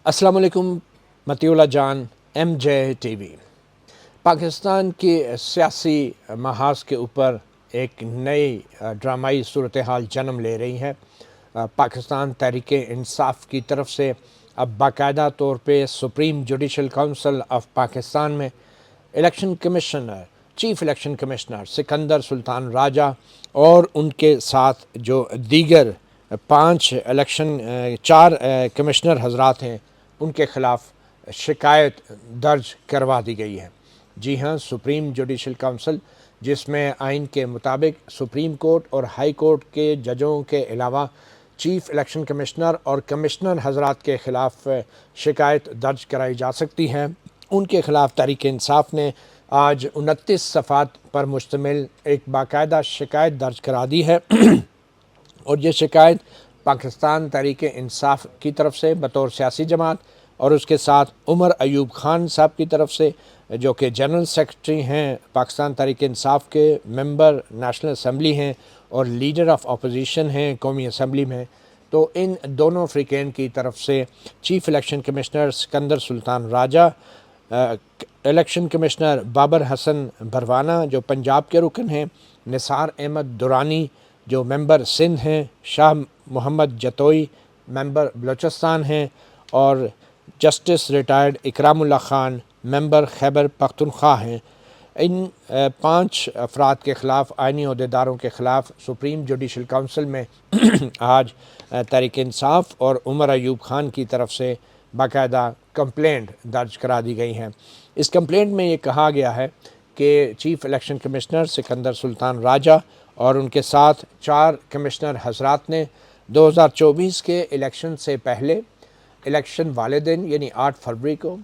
السلام علیکم Matiullah Jan M J T V. Pakistan کی سیاسی محاذ کے اوپر ایک نئی ڈرامائی صورتحال جنم لے رہی ہے۔ پاکستان تحریک انصاف کی طرف سے اب باقاعدہ طور پہ supreme judicial council of Pakistan میں election commissioner chief election commissioner Sikandar Sultan Raja اور ان کے ساتھ جو دیگر چار کمشنر حضرات ہیں ان کے خلاف شکایت درج کروا دی گئی ہے۔ جی ہاں، سپریم جوڈیشل کونسل جس میں آئین کے مطابق سپریم کورٹ اور ہائی کورٹ کے ججوں کے علاوہ چیف الیکشن کمشنر اور کمشنر حضرات کے خلاف شکایت درج کرائی جا سکتی ہے، ان کے خلاف تحریک انصاف نے آج 29 صفحات پر مشتمل ایک باقاعدہ شکایت درج کرا دی ہے اور یہ شکایت پاکستان تحریک انصاف کی طرف سے بطور سیاسی جماعت اور اس کے ساتھ عمر ایوب خان صاحب کی طرف سے جو کہ جنرل سیکرٹری ہیں پاکستان تحریک انصاف کے، ممبر نیشنل اسمبلی ہیں اور لیڈر آف اپوزیشن ہیں قومی اسمبلی میں، تو ان دونوں فریقین کی طرف سے chief election commissioner Sikandar Sultan راجہ، الیکشن کمشنر بابر حسن بھروانہ جو پنجاب کے رکن ہیں، نثار احمد درانی جو ممبر سندھ ہیں، شاہ محمد جتوئی ممبر بلوچستان ہیں اور جسٹس ریٹائرڈ اکرام اللہ خان ممبر خیبر پختونخوا ہیں۔ ان 5 افراد کے خلاف، آئینی عہدیداروں کے خلاف سپریم جوڈیشل کونسل میں آج تحریک انصاف اور عمر ایوب خان کی طرف سے باقاعدہ کمپلینٹ درج کرا دی گئی ہیں۔ اس کمپلینٹ میں یہ کہا گیا ہے کہ chief election commissioner Sikandar Sultan Raja اور ان کے ساتھ 4 کمشنر حضرات نے 2024 کے الیکشن سے پہلے، الیکشن والے دن یعنی 8 فروری کو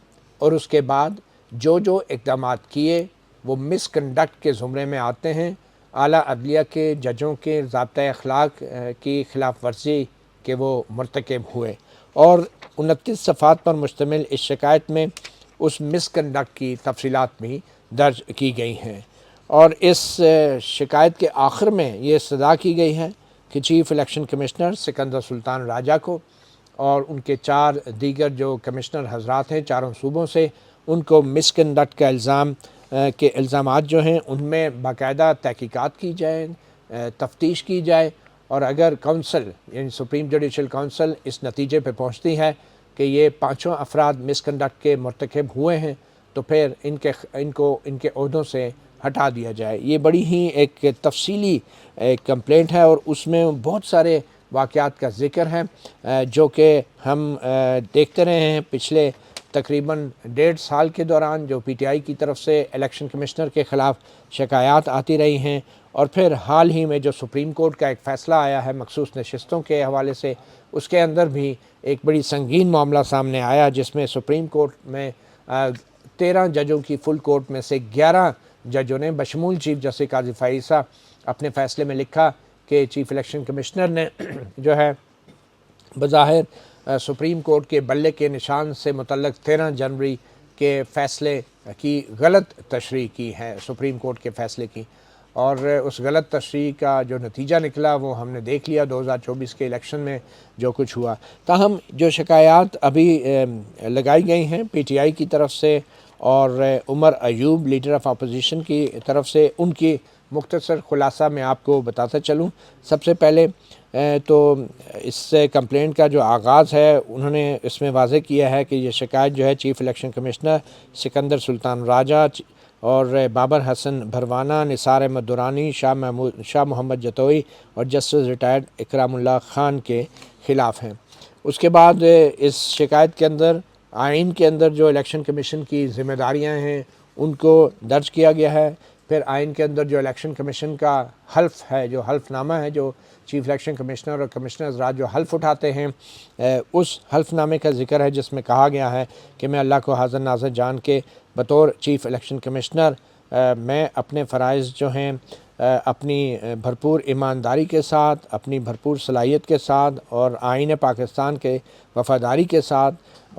اور اس کے بعد جو اقدامات کیے وہ مس کنڈکٹ کے زمرے میں آتے ہیں، اعلیٰ عدلیہ کے ججوں کے ضابطۂ اخلاق کی خلاف ورزی کے وہ مرتکب ہوئے، اور 29 صفحات پر مشتمل اس شکایت میں اس مس کنڈکٹ کی تفصیلات بھی درج کی گئی ہیں۔ اور اس شکایت کے آخر میں یہ استدعا کی گئی ہے کہ chief election commissioner Sikandar Sultan راجہ کو اور ان کے 4 دیگر جو کمشنر حضرات ہیں چاروں صوبوں سے، ان کو مس کنڈکٹ کا الزامات جو ہیں ان میں باقاعدہ تحقیقات کی جائیں، تفتیش کی جائے، اور اگر کونسل یعنی سپریم جوڈیشل کونسل اس نتیجے پہ پہنچتی ہے کہ یہ 5 افراد مس کنڈکٹ کے مرتکب ہوئے ہیں تو پھر ان کو ان کے عہدوں سے ہٹا دیا جائے۔ یہ بڑی ہی ایک تفصیلی کمپلینٹ ہے اور اس میں بہت سارے واقعات کا ذکر ہے جو کہ ہم دیکھتے رہے ہیں پچھلے تقریباً 1.5 سال کے دوران، جو پی ٹی آئی کی طرف سے الیکشن کمشنر کے خلاف شکایات آتی رہی ہیں، اور پھر حال ہی میں جو سپریم کورٹ کا ایک فیصلہ آیا ہے مخصوص نشستوں کے حوالے سے، اس کے اندر بھی ایک بڑی سنگین معاملہ سامنے آیا جس میں سپریم کورٹ میں 13 ججوں کی فل کورٹ میں سے 11 ججوں نے بشمول چیف جسٹس قاضی فائز اپنے فیصلے میں لکھا کہ چیف الیکشن کمشنر نے جو ہے بظاہر سپریم کورٹ کے بلے کے نشان سے متعلق 13 جنوری کے فیصلے کی غلط تشریح کی ہے، سپریم کورٹ کے فیصلے کی، اور اس غلط تشریح کا جو نتیجہ نکلا وہ ہم نے دیکھ لیا 2024 کے الیکشن میں جو کچھ ہوا۔ تاہم جو شکایات ابھی لگائی گئی ہیں پی ٹی آئی کی طرف سے اور Omar Ayub leader of opposition کی طرف سے، ان کی مختصر خلاصہ میں آپ کو بتاتا چلوں۔ سب سے پہلے تو اس کمپلینٹ کا جو آغاز ہے انہوں نے اس میں واضح کیا ہے کہ یہ شکایت جو ہے chief election commissioner Sikandar Sultan Raja اور بابر حسن بھروانہ، نثار احمد درانی، شاہ محمد جتوئی اور جسٹس ریٹائرڈ اکرام اللہ خان کے خلاف ہیں۔ اس کے بعد اس شکایت کے اندر آئین کے اندر جو الیکشن کمیشن کی ذمہ داریاں ہیں ان کو درج کیا گیا ہے۔ پھر آئین کے اندر جو الیکشن کمیشن کا حلف ہے، جو حلف نامہ ہے، جو چیف الیکشن کمشنر اور کمشنر حضرات جو حلف اٹھاتے ہیں، اس حلف نامے کا ذکر ہے جس میں کہا گیا ہے کہ میں اللہ کو حاضر ناظر جان کے بطور چیف الیکشن کمشنر میں اپنے فرائض جو ہیں اپنی بھرپور ایمانداری کے ساتھ، اپنی بھرپور صلاحیت کے ساتھ اور آئین پاکستان کے وفاداری کے ساتھ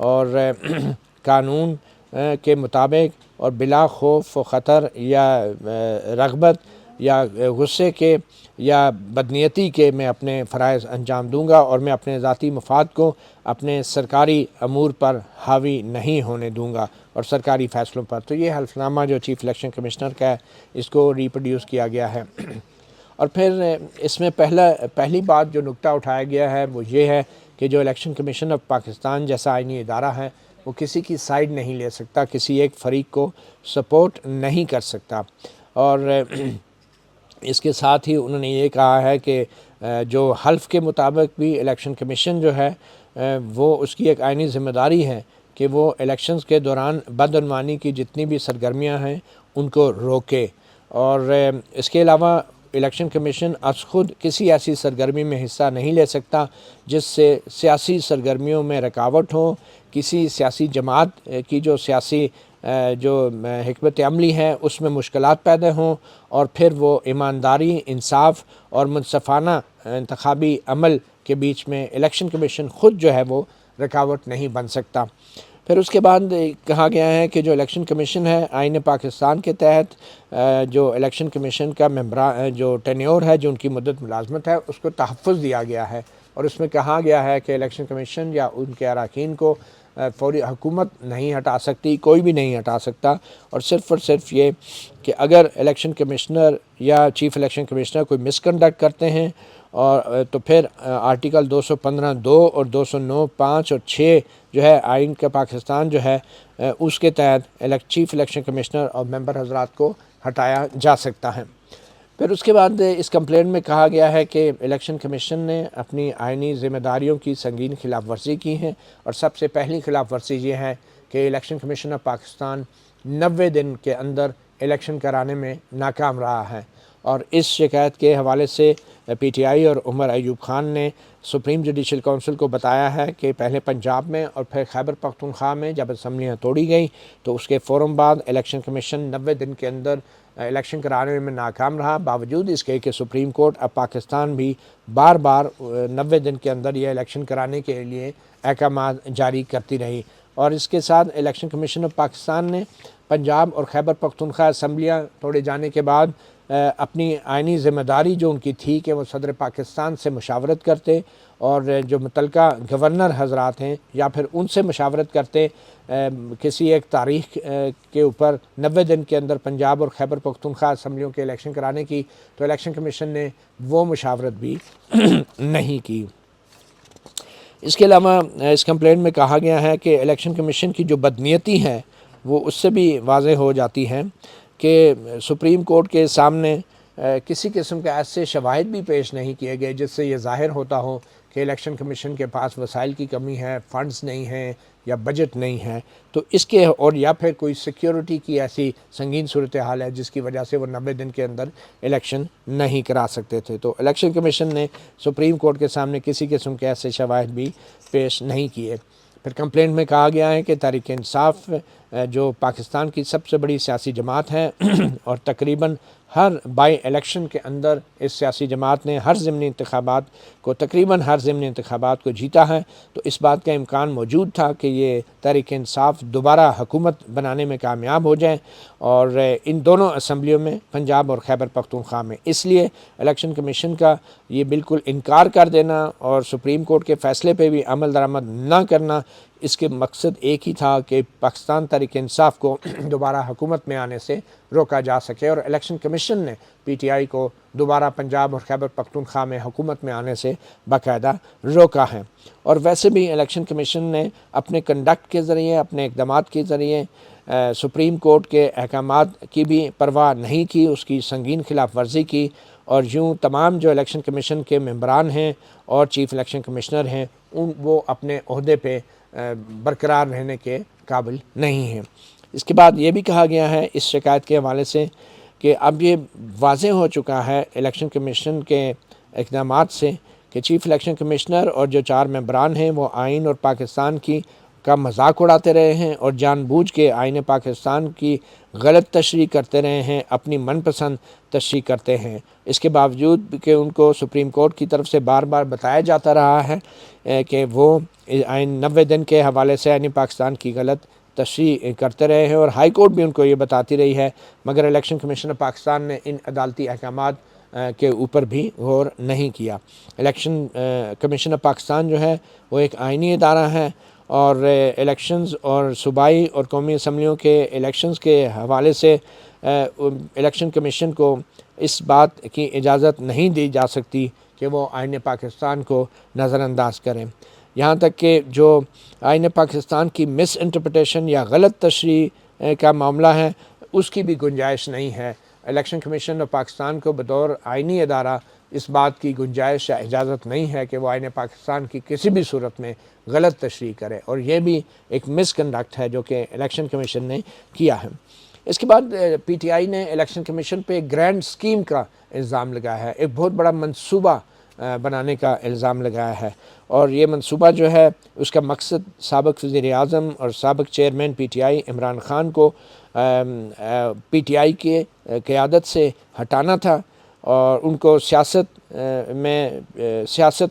اور قانون کے مطابق اور بلا خوف و خطر یا رغبت یا غصے کے یا بدنیتی کے میں اپنے فرائض انجام دوں گا، اور میں اپنے ذاتی مفاد کو اپنے سرکاری امور پر حاوی نہیں ہونے دوں گا اور سرکاری فیصلوں پر۔ تو یہ حلف نامہ جو چیف الیکشن کمشنر کا ہے اس کو ریپروڈیوس کیا گیا ہے۔ اور پھر اس میں پہلی بات جو نکتہ اٹھایا گیا ہے وہ یہ ہے کہ جو الیکشن کمیشن آف پاکستان جیسا آئینی ادارہ ہے وہ کسی کی سائیڈ نہیں لے سکتا، کسی ایک فریق کو سپورٹ نہیں کر سکتا۔ اور اس کے ساتھ ہی انہوں نے یہ کہا ہے کہ جو حلف کے مطابق بھی الیکشن کمیشن جو ہے وہ اس کی ایک آئینی ذمہ داری ہے کہ وہ الیکشنز کے دوران بدعنوانی کی جتنی بھی سرگرمیاں ہیں ان کو روکے، اور اس کے علاوہ الیکشن کمیشن از خود کسی ایسی سرگرمی میں حصہ نہیں لے سکتا جس سے سیاسی سرگرمیوں میں رکاوٹ ہو، کسی سیاسی جماعت کی جو سیاسی جو حکمت عملی ہے اس میں مشکلات پیدا ہوں، اور پھر وہ ایمانداری، انصاف اور منصفانہ انتخابی عمل کے بیچ میں الیکشن کمیشن خود جو ہے وہ رکاوٹ نہیں بن سکتا۔ پھر اس کے بعد کہا گیا ہے کہ جو الیکشن کمیشن ہے آئین پاکستان کے تحت جو الیکشن کمیشن کا ممبران جو ٹینیور ہے، جو ان کی مدت ملازمت ہے، اس کو تحفظ دیا گیا ہے، اور اس میں کہا گیا ہے کہ الیکشن کمیشن یا ان کے اراکین کو فوری حکومت نہیں ہٹا سکتی، کوئی بھی نہیں ہٹا سکتا، اور صرف یہ کہ اگر الیکشن کمشنر یا چیف الیکشن کمشنر کوئی مس کنڈکٹ کرتے ہیں اور تو پھر آرٹیکل 215(2) اور 209(5) اور 6 جو ہے آئین کا پاکستان جو ہے اس کے تحت چیف الیکشن کمشنر اور ممبر حضرات کو ہٹایا جا سکتا ہے۔ پھر اس کے بعد اس کمپلین میں کہا گیا ہے کہ الیکشن کمیشن نے اپنی آئینی ذمہ داریوں کی سنگین خلاف ورزی کی ہے، اور سب سے پہلی خلاف ورزی یہ ہے کہ الیکشن کمیشن آف پاکستان 90 دن کے اندر الیکشن کرانے میں ناکام رہا ہے، اور اس شکایت کے حوالے سے پی ٹی آئی اور عمر ایوب خان نے سپریم جوڈیشل کونسل کو بتایا ہے کہ پہلے پنجاب میں اور پھر خیبر پختونخوا میں جب اسمبلیاں توڑی گئیں تو اس کے فوراً بعد الیکشن کمیشن 90 دن کے اندر الیکشن کرانے میں ناکام رہا، باوجود اس کے کہ سپریم کورٹ آف پاکستان بھی بار 90 دن کے اندر یہ الیکشن کرانے کے لیے احکامات جاری کرتی رہی۔ اور اس کے ساتھ الیکشن کمیشن آف پاکستان نے پنجاب اور خیبر پختونخوا اسمبلیاں توڑے جانے کے بعد اپنی آئینی ذمہ داری جو ان کی تھی کہ وہ صدر پاکستان سے مشاورت کرتے اور جو متعلقہ گورنر حضرات ہیں یا پھر ان سے مشاورت کرتے کسی ایک تاریخ کے اوپر 90 دن کے اندر پنجاب اور خیبر پختونخوا اسمبلیوں کے الیکشن کرانے کی، تو الیکشن کمیشن نے وہ مشاورت بھی نہیں کی۔ اس کے علاوہ اس کمپلین میں کہا گیا ہے کہ الیکشن کمیشن کی جو بدنیتی ہے وہ اس سے بھی واضح ہو جاتی ہے کہ سپریم کورٹ کے سامنے کسی قسم کے ایسے شواہد بھی پیش نہیں کیے گئے جس سے یہ ظاہر ہوتا ہو کہ الیکشن کمیشن کے پاس وسائل کی کمی ہے، فنڈز نہیں ہیں یا بجٹ نہیں ہے، تو اس کے اور یا پھر کوئی سیکیورٹی کی ایسی سنگین صورتحال ہے جس کی وجہ سے وہ 90 دن کے اندر الیکشن نہیں کرا سکتے تھے۔ تو الیکشن کمیشن نے سپریم کورٹ کے سامنے کسی قسم کے ایسے شواہد بھی پیش نہیں کیے۔ پھر کمپلینٹ میں کہا گیا ہے کہ تحریک انصاف جو پاکستان کی سب سے بڑی سیاسی جماعت ہے اور تقریباً ہر بائی الیکشن کے اندر اس سیاسی جماعت نے ہر ضمنی انتخابات کو جیتا ہے، تو اس بات کا امکان موجود تھا کہ یہ تحریک انصاف دوبارہ حکومت بنانے میں کامیاب ہو جائیں، اور ان دونوں اسمبلیوں میں پنجاب اور خیبر پختونخوا میں۔ اس لیے الیکشن کمیشن کا یہ بالکل انکار کر دینا اور سپریم کورٹ کے فیصلے پہ بھی عمل درآمد نہ کرنا، اس کے مقصد ایک ہی تھا کہ پاکستان تحریک انصاف کو دوبارہ حکومت میں آنے سے روکا جا سکے، اور الیکشن کمیشن نے پی ٹی آئی کو دوبارہ پنجاب اور خیبر پختونخوا میں حکومت میں آنے سے باقاعدہ روکا ہے۔ اور ویسے بھی الیکشن کمیشن نے اپنے کنڈکٹ کے ذریعے، اپنے اقدامات کے ذریعے سپریم کورٹ کے احکامات کی بھی پرواہ نہیں کی، اس کی سنگین خلاف ورزی کی، اور یوں تمام جو الیکشن کمیشن کے ممبران ہیں اور چیف الیکشن کمشنر ہیں وہ اپنے عہدے پہ برقرار رہنے کے قابل نہیں ہیں۔ اس کے بعد یہ بھی کہا گیا ہے اس شکایت کے حوالے سے کہ اب یہ واضح ہو چکا ہے الیکشن کمیشن کے اقدامات سے کہ چیف الیکشن کمشنر اور جو 4 ممبران ہیں وہ آئین اور پاکستان کا مذاق اڑاتے رہے ہیں اور جان بوجھ کے آئین پاکستان کی غلط تشریح کرتے رہے ہیں، اپنی من پسند تشریح کرتے ہیں۔ اس کے باوجود کہ ان کو سپریم کورٹ کی طرف سے بار بار بتایا جاتا رہا ہے کہ وہ آئین 90 دن کے حوالے سے آئین پاکستان کی غلط تشریح کرتے رہے ہیں اور ہائی کورٹ بھی ان کو یہ بتاتی رہی ہے، مگر الیکشن کمیشن آف پاکستان نے ان عدالتی احکامات کے اوپر بھی غور نہیں کیا۔ الیکشن کمیشن آف پاکستان جو ہے وہ ایک آئینی ادارہ ہے، اور الیکشنز اور صوبائی اور قومی اسمبلیوں کے الیکشنز کے حوالے سے الیکشن کمیشن کو اس بات کی اجازت نہیں دی جا سکتی کہ وہ آئین پاکستان کو نظر انداز کریں، یہاں تک کہ جو آئین پاکستان کی مس انٹرپریٹیشن یا غلط تشریح کا معاملہ ہے اس کی بھی گنجائش نہیں ہے۔ الیکشن کمیشن آف پاکستان کو بطور آئینی ادارہ اس بات کی گنجائش یا اجازت نہیں ہے کہ وہ آئین پاکستان کی کسی بھی صورت میں غلط تشریح کرے، اور یہ بھی ایک مس کنڈکٹ ہے جو کہ الیکشن کمیشن نے کیا ہے۔ اس کے بعد پی ٹی آئی نے الیکشن کمیشن پہ گرینڈ اسکیم کا الزام لگایا ہے، ایک بہت بڑا منصوبہ بنانے کا الزام لگایا ہے، اور یہ منصوبہ جو ہے اس کا مقصد سابق وزیر اعظم اور سابق chairman P T I Imran Khan کو پی ٹی آئی کے قیادت سے ہٹانا تھا، اور ان کو سیاست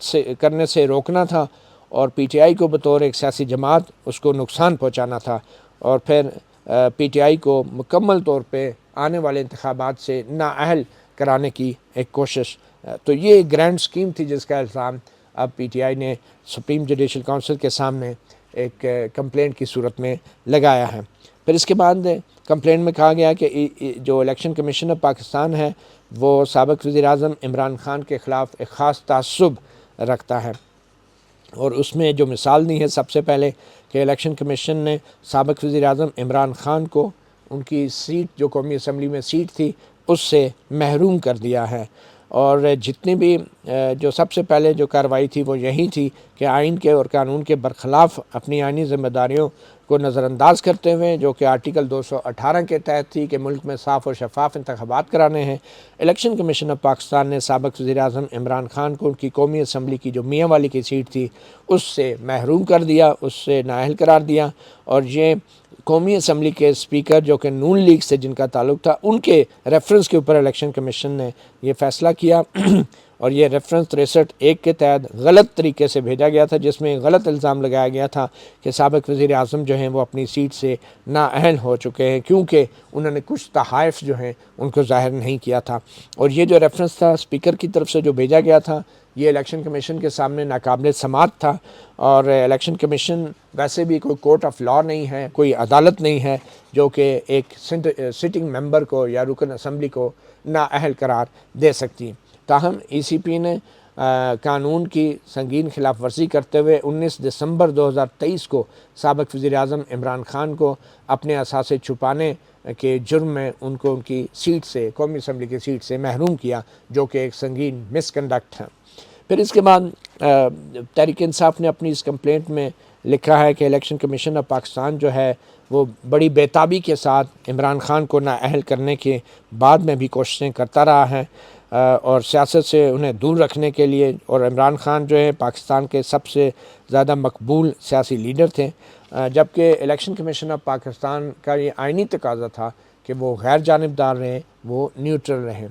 سے کرنے سے روکنا تھا، اور پی ٹی آئی کو بطور ایک سیاسی جماعت اس کو نقصان پہنچانا تھا، اور پھر پی ٹی آئی کو مکمل طور پہ آنے والے انتخابات سے نااہل کرانے کی ایک کوشش۔ تو یہ گرینڈ اسکیم تھی جس کا الزام اب پی ٹی آئی نے سپریم جوڈیشل کونسل کے سامنے ایک کمپلینٹ کی صورت میں لگایا ہے۔ پھر اس کے بعد کمپلینٹ میں کہا گیا کہ جو الیکشن کمیشن آف پاکستان ہے وہ سابق وزیر اعظم عمران خان کے خلاف ایک خاص تعصب رکھتا ہے، اور اس میں جو مثال دی ہے سب سے پہلے کہ الیکشن کمیشن نے سابق وزیر اعظم عمران خان کو ان کی سیٹ جو قومی اسمبلی میں سیٹ تھی اس سے محروم کر دیا ہے، اور جتنی بھی جو سب سے پہلے جو کارروائی تھی وہ یہی تھی کہ آئین کے اور قانون کے برخلاف اپنی آئینی ذمہ داریوں کو نظر انداز کرتے ہوئے، جو کہ آرٹیکل 218 کے تحت تھی کہ ملک میں صاف اور شفاف انتخابات کرانے ہیں، الیکشن کمیشن آف پاکستان نے سابق وزیر اعظم عمران خان کو ان کی قومی اسمبلی کی جو میاں والی کی سیٹ تھی اس سے محروم کر دیا، اس سے نااہل قرار دیا، اور یہ قومی اسمبلی کے اسپیکر جو کہ نون لیگ سے جن کا تعلق تھا ان کے ریفرنس کے اوپر الیکشن کمیشن نے یہ فیصلہ کیا، اور یہ ریفرنس 63(1) کے تحت غلط طریقے سے بھیجا گیا تھا، جس میں غلط الزام لگایا گیا تھا کہ سابق وزیر اعظم جو ہیں وہ اپنی سیٹ سے نااہل ہو چکے ہیں کیونکہ انہوں نے کچھ تحائف جو ہیں ان کو ظاہر نہیں کیا تھا، اور یہ جو ریفرنس تھا اسپیکر کی طرف سے جو بھیجا گیا تھا یہ الیکشن کمیشن کے سامنے ناقابل سماعت تھا، اور الیکشن کمیشن ویسے بھی کوئی کورٹ آف لا نہیں ہے، کوئی عدالت نہیں ہے جو کہ ایک سٹنگ ممبر کو یا رکن اسمبلی کو نااہل قرار دے سکتی۔ تاہم ای سی پی نے قانون کی سنگین خلاف ورزی کرتے ہوئے 19 دسمبر 2023 کو سابق وزیر اعظم عمران خان کو اپنے اثاثے چھپانے کے جرم میں ان کو ان کی سیٹ سے قومی اسمبلی کی سیٹ سے محروم کیا، جو کہ ایک سنگین مس کنڈکٹ ہے۔ پھر اس کے بعد تحریک انصاف نے اپنی اس کمپلینٹ میں لکھا ہے کہ الیکشن کمیشن آف پاکستان جو ہے وہ بڑی بےتابی کے ساتھ عمران خان کو نااہل کرنے کے بعد میں بھی کوششیں کرتا رہا ہے، اور سیاست سے انہیں دور رکھنے کے لیے، اور عمران خان جو ہے پاکستان کے سب سے زیادہ مقبول سیاسی لیڈر تھے، جبکہ الیکشن کمیشن آف پاکستان کا یہ آئینی تقاضا تھا کہ وہ غیر جانبدار رہیں، وہ نیوٹرل رہیں۔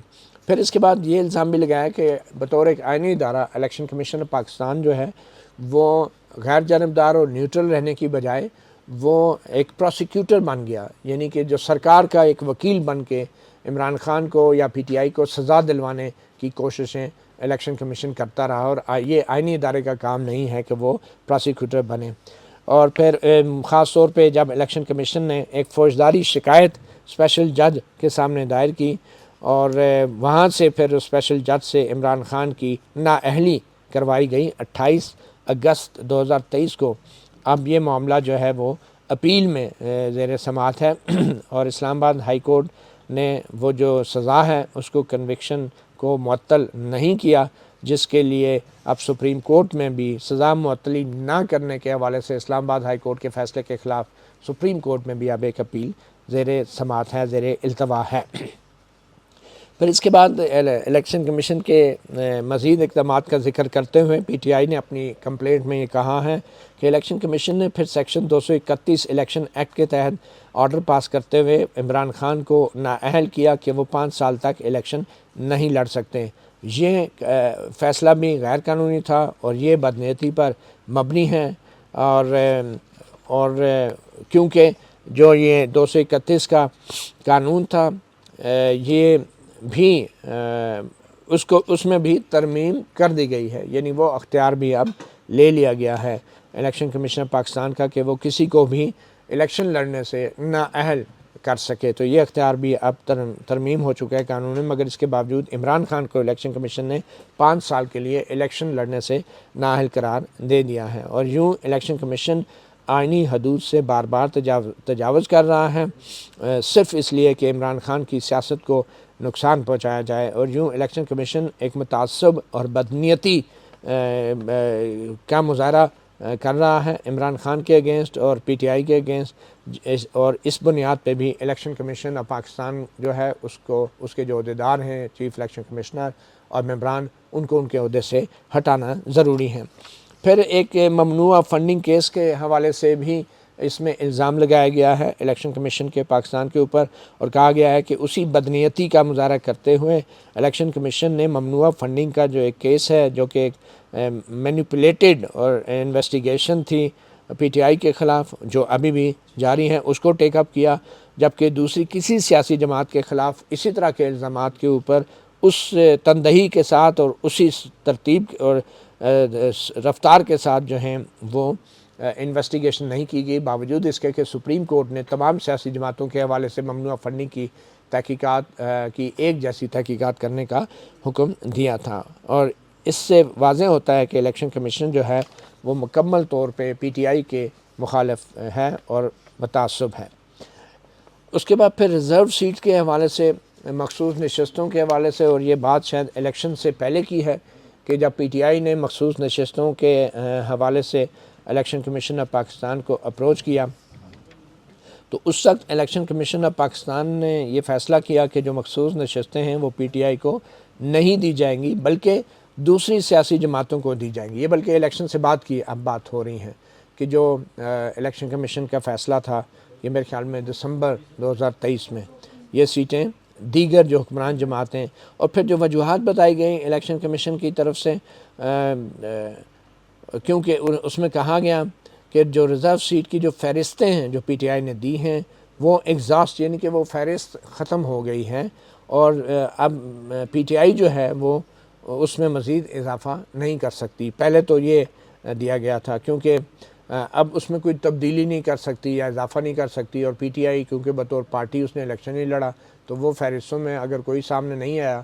پھر اس کے بعد یہ الزام بھی لگایا کہ بطور ایک آئینی ادارہ الیکشن کمیشن آف پاکستان جو ہے وہ غیر جانبدار اور نیوٹرل رہنے کی بجائے وہ ایک پروسیکیوٹر بن گیا، یعنی کہ جو سرکار کا ایک وکیل بن کے عمران خان کو یا پی ٹی آئی کو سزا دلوانے کی کوششیں الیکشن کمیشن کرتا رہا، اور یہ آئینی ادارے کا کام نہیں ہے کہ وہ پروسیکیوٹر بنے۔ اور پھر خاص طور پہ جب الیکشن کمیشن نے ایک فوجداری شکایت اسپیشل جج کے سامنے دائر کی، اور وہاں سے پھر اسپیشل جج سے عمران خان کی نااہلی کروائی گئی 28 اگست 2023 کو، اب یہ معاملہ جو ہے وہ اپیل میں زیر سماعت ہے، اور اسلام آباد ہائی کورٹ نے وہ جو سزا ہے اس کو کنوکشن کو معطل نہیں کیا، جس کے لیے اب سپریم کورٹ میں بھی سزا معطلی نہ کرنے کے حوالے سے اسلام آباد ہائی کورٹ کے فیصلے کے خلاف سپریم کورٹ میں بھی اب ایک اپیل زیر سماعت ہے، زیر التوا ہے۔ پھر اس کے بعد الیکشن کمیشن کے مزید اقدامات کا ذکر کرتے ہوئے پی ٹی آئی نے اپنی کمپلینٹ میں یہ کہا ہے کہ الیکشن کمیشن نے پھر سیکشن 231 الیکشن ایکٹ کے تحت آرڈر پاس کرتے ہوئے عمران خان کو نااہل کیا کہ وہ 5 سال تک الیکشن نہیں لڑ سکتے۔ یہ فیصلہ بھی غیر قانونی تھا اور یہ بدنیتی پر مبنی ہے، اور اور کیونکہ جو یہ 231 کا قانون تھا یہ بھی اس میں بھی ترمیم کر دی گئی ہے، یعنی وہ اختیار بھی اب لے لیا گیا ہے الیکشن کمیشن پاکستان کا کہ وہ کسی کو بھی الیکشن لڑنے سے نااہل کر سکے۔ تو یہ اختیار بھی اب ترمیم ہو چکا ہے قانون میں، مگر اس کے باوجود عمران خان کو الیکشن کمیشن نے 5 سال کے لیے الیکشن لڑنے سے نااہل قرار دے دیا ہے، اور یوں الیکشن کمیشن آئینی حدود سے بار بار تجاوز کر رہا ہے صرف اس لیے کہ عمران خان کی سیاست کو نقصان پہنچایا جائے، اور یوں الیکشن کمیشن ایک متعصب اور بدنیتی کا مظاہرہ کر رہا ہے عمران خان کے اگینسٹ اور پی ٹی آئی کے اگینسٹ، اور اس بنیاد پہ بھی الیکشن کمیشن آف پاکستان جو ہے اس کے جو عہدیدار ہیں چیف الیکشن کمشنر اور ممبران ان کو ان کے عہدے سے ہٹانا ضروری ہے۔ پھر ایک ممنوعہ فنڈنگ کیس کے حوالے سے بھی اس میں الزام لگایا گیا ہے الیکشن کمیشن کے پاکستان کے اوپر، اور کہا گیا ہے کہ اسی بدنیتی کا مظاہرہ کرتے ہوئے الیکشن کمیشن نے ممنوعہ فنڈنگ کا جو ایک کیس ہے جو کہ ایک مینیپولیٹڈ اور انویسٹیگیشن تھی پی ٹی آئی کے خلاف جو ابھی بھی جاری ہیں، اس کو ٹیک اپ کیا، جبکہ دوسری کسی سیاسی جماعت کے خلاف اسی طرح کے الزامات کے اوپر اس تندہی کے ساتھ اور اسی ترتیب اور رفتار کے ساتھ جو ہیں وہ انویسٹیگیشن نہیں کی گئی، باوجود اس کے کہ سپریم کورٹ نے تمام سیاسی جماعتوں کے حوالے سے ممنوعہ فنڈنگ کی تحقیقات کی ایک جیسی تحقیقات کرنے کا حکم دیا تھا۔ اور اس سے واضح ہوتا ہے کہ الیکشن کمیشن جو ہے وہ مکمل طور پہ پی ٹی آئی کے مخالف ہے اور متعصب ہے۔ اس کے بعد پھر ریزرو سیٹ کے حوالے سے، مخصوص نشستوں کے حوالے سے، اور یہ بات شاید الیکشن سے پہلے کی ہے کہ جب پی ٹی آئی نے مخصوص نشستوں کے حوالے سے الیکشن کمیشن آف پاکستان کو اپروچ کیا تو اس وقت الیکشن کمیشن آف پاکستان نے یہ فیصلہ کیا کہ جو مخصوص نشستیں ہیں وہ پی ٹی آئی کو نہیں دی جائیں گی بلکہ دوسری سیاسی جماعتوں کو دی جائیں گی۔ یہ بلکہ الیکشن سے بعد کی اب بات ہو رہی ہیں کہ جو الیکشن کمیشن کا فیصلہ تھا یہ میرے خیال میں دسمبر 2023 میں یہ سیٹیں دیگر جو حکمران جماعتیں، اور پھر جو وجوہات بتائی گئی الیکشن کمیشن کی طرف سے کیونکہ اس میں کہا گیا کہ جو ریزرو سیٹ کی جو فہرستیں ہیں جو پی ٹی آئی نے دی ہیں وہ ایگزاسٹ یعنی کہ وہ فہرست ختم ہو گئی ہے، اور اب پی ٹی آئی جو ہے وہ اس میں مزید اضافہ نہیں کر سکتی۔ پہلے تو یہ دیا گیا تھا کیونکہ اب اس میں کوئی تبدیلی نہیں کر سکتی یا اضافہ نہیں کر سکتی، اور پی ٹی آئی کیونکہ بطور پارٹی اس نے الیکشن نہیں لڑا تو وہ فہرستوں میں اگر کوئی سامنے نہیں آیا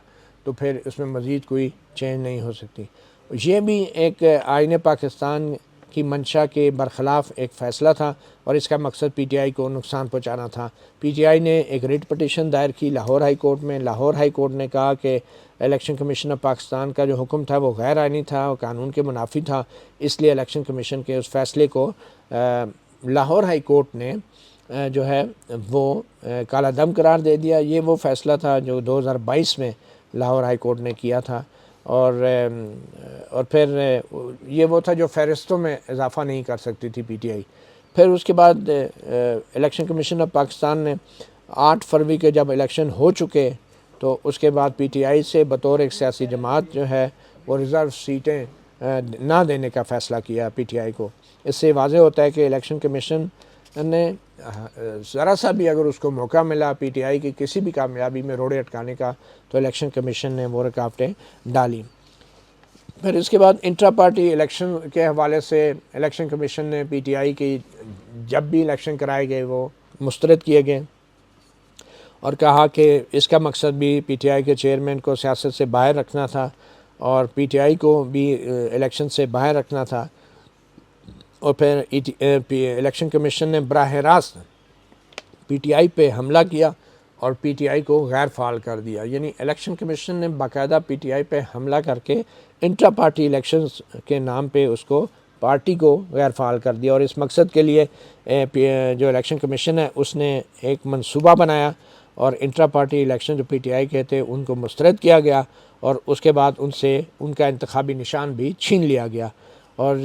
تو پھر اس میں مزید کوئی چینج نہیں ہو سکتی۔ یہ بھی ایک آئین پاکستان کی منشا کے برخلاف ایک فیصلہ تھا، اور اس کا مقصد پی ٹی آئی کو نقصان پہنچانا تھا۔ پی ٹی آئی نے ایک ریٹ پٹیشن دائر کی لاہور ہائی کورٹ میں۔ لاہور ہائی کورٹ نے کہا کہ الیکشن کمیشن آف پاکستان کا جو حکم تھا وہ غیر آئینی تھا اور قانون کے منافی تھا، اس لیے الیکشن کمیشن کے اس فیصلے کو لاہور ہائی کورٹ نے جو ہے وہ کالا دم قرار دے دیا۔ یہ وہ فیصلہ تھا جو 2022 میں لاہور ہائی کورٹ نے کیا تھا، اور پھر یہ وہ تھا جو فہرستوں میں اضافہ نہیں کر سکتی تھی پی ٹی آئی۔ پھر اس کے بعد الیکشن کمیشن آف پاکستان نے 8 فروری کے جب الیکشن ہو چکے تو اس کے بعد پی ٹی آئی سے بطور ایک سیاسی جماعت جو ہے وہ ریزرو سیٹیں نہ دینے کا فیصلہ کیا پی ٹی آئی کو۔ اس سے واضح ہوتا ہے کہ الیکشن کمیشن نے ذرا سا بھی اگر اس کو موقع ملا پی ٹی آئی کی کسی بھی کامیابی میں روڑے اٹکانے کا تو الیکشن کمیشن نے وہ رکاوٹیں ڈالی۔ پھر اس کے بعد انٹرا پارٹی الیکشن کے حوالے سے الیکشن کمیشن نے پی ٹی آئی کی جب بھی الیکشن کرائے گئے وہ مسترد کیے گئے، اور کہا کہ اس کا مقصد بھی پی ٹی آئی کے چیئرمین کو سیاست سے باہر رکھنا تھا اور پی ٹی آئی کو بھی الیکشن سے باہر رکھنا تھا۔ اور پھر الیکشن کمیشن نے براہ راست پی ٹی آئی پہ حملہ کیا اور پی ٹی آئی کو غیر فعال کر دیا، یعنی الیکشن کمیشن نے باقاعدہ پی ٹی آئی پہ حملہ کر کے انٹرا پارٹی الیکشنز کے نام پہ اس کو پارٹی کو غیر فعال کر دیا، اور اس مقصد کے لیے جو الیکشن کمیشن ہے اس نے ایک منصوبہ بنایا اور انٹرا پارٹی الیکشن جو پی ٹی آئی کے تھے ان کو مسترد کیا گیا، اور اس کے بعد ان سے ان کا انتخابی نشان بھی چھین لیا گیا۔ اور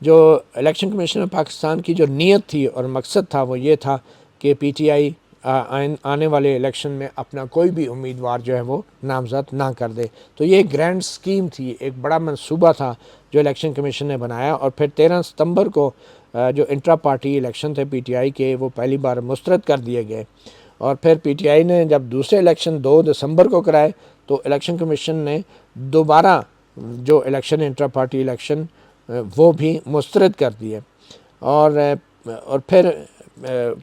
جو الیکشن کمیشن آف پاکستان کی جو نیت تھی اور مقصد تھا وہ یہ تھا کہ پی ٹی آئی آنے والے الیکشن میں اپنا کوئی بھی امیدوار جو ہے وہ نامزد نہ کر دے۔ تو یہ ایک گرینڈ سکیم تھی، ایک بڑا منصوبہ تھا جو الیکشن کمیشن نے بنایا، اور پھر 13 ستمبر کو جو انٹرا پارٹی الیکشن تھے پی ٹی آئی کے، وہ پہلی بار مسترد کر دیے گئے، اور پھر پی ٹی آئی نے جب دوسرے الیکشن 2 دسمبر کو کرائے تو الیکشن کمیشن نے دوبارہ جو الیکشن انٹرا پارٹی الیکشن وہ بھی مسترد کر دیے، اور پھر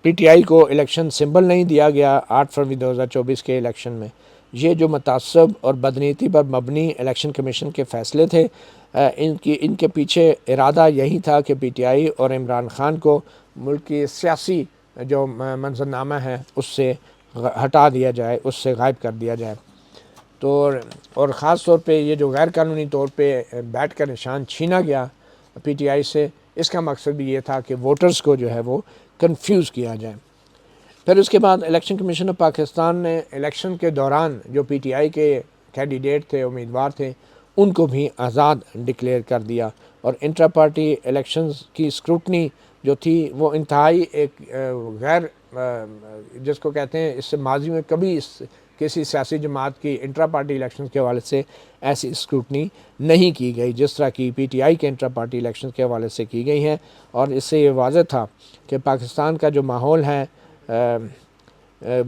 پی ٹی آئی کو الیکشن سمبل نہیں دیا گیا 8 فروری 2024 کے الیکشن میں۔ یہ جو متعصب اور بدنیتی پر مبنی الیکشن کمیشن کے فیصلے تھے، ان کے پیچھے ارادہ یہی تھا کہ پی ٹی آئی اور عمران خان کو ملک کی سیاسی جو منظرنامہ ہے اس سے ہٹا دیا جائے، اس سے غائب کر دیا جائے۔ تو اور خاص طور پہ یہ جو غیر قانونی طور پہ بیٹھ کا نشان چھینا گیا پی ٹی آئی سے، اس کا مقصد بھی یہ تھا کہ ووٹرز کو جو ہے وہ کنفیوز کیا جائے۔ پھر اس کے بعد الیکشن کمیشن آف پاکستان نے الیکشن کے دوران جو پی ٹی آئی کے کینڈیڈیٹ تھے، امیدوار تھے، ان کو بھی آزاد ڈکلیئر کر دیا، اور انٹرا پارٹی الیکشنز کی اسکروٹنی جو تھی وہ انتہائی ایک غیر جس کو کہتے ہیں، اس سے ماضی میں کبھی کسی سیاسی جماعت کی انٹرا پارٹی الیکشن کے حوالے سے ایسی اسکروٹنی نہیں کی گئی جس طرح کی پی ٹی آئی کے انٹرا پارٹی الیکشن کے حوالے سے کی گئی ہیں۔ اور اس سے یہ واضح تھا کہ پاکستان کا جو ماحول ہے